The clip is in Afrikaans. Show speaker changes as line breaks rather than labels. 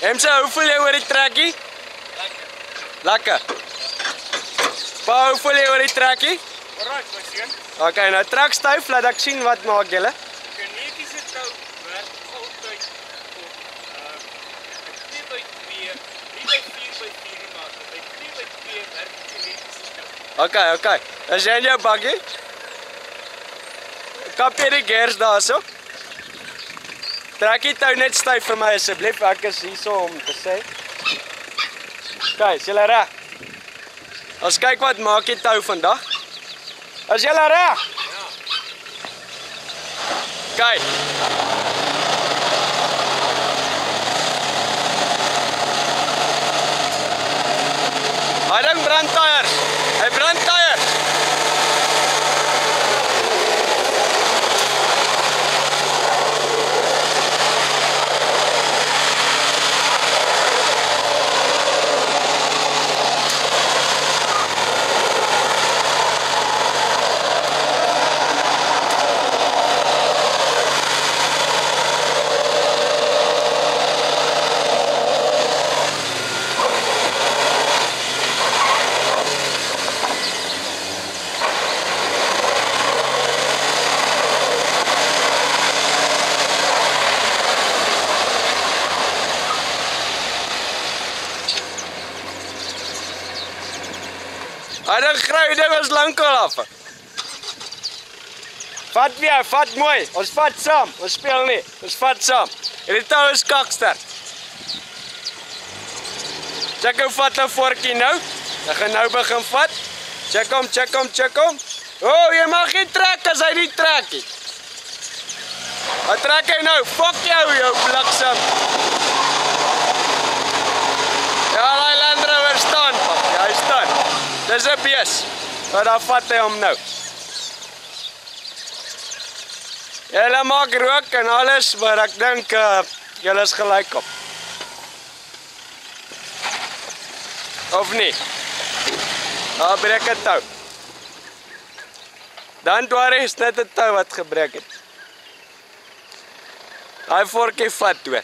Emse, hoe voel jy oor die trekkie? Lekker. Pa, hoe voel jy oor die trekkie?
Alright, my seun.
Ok, nou trek styf, laat ek sien wat maak julle.
Kinetiese tou werk altyd op 2x2, nie by 4x4 nie, maar by 3x2 werk die kinetiese tou.
Ok. Is jy in jou bakkie? Kap jy die gears daarso? Trek die tou net styf vir my asseblief, ek is hierso om te sê. Ok, is julle reg? Ons kyk wat maak die tou vandag. Is julle reg?
Ja.
Kyk. Hy ding brand tyres. Hy brand tyres. Hy ding grou ding ons lankal af. Vat weer, vat mooi. Ons vat saam. Ons speel nie. Ons vat saam. En die tou is kakster. Check hoe vat nou vorkie nou. Ek gaan nou begin vat. Check hom. Oh, jy mag nie trek as hy nie trek nie. Wat trek hy nou? Fuck jou bliksem. Ja, die Land Rover staan, pap. Ja, hy staan. Dis 'n bees. Maar dan vat hy hom nou. Julle maak rook en alles, maar ek dink julle is gelyk op. Of nie? Daar breek 'n tou. Dan dwaar is net 'n tou wat gebreek het. Daai vorkie vat toe.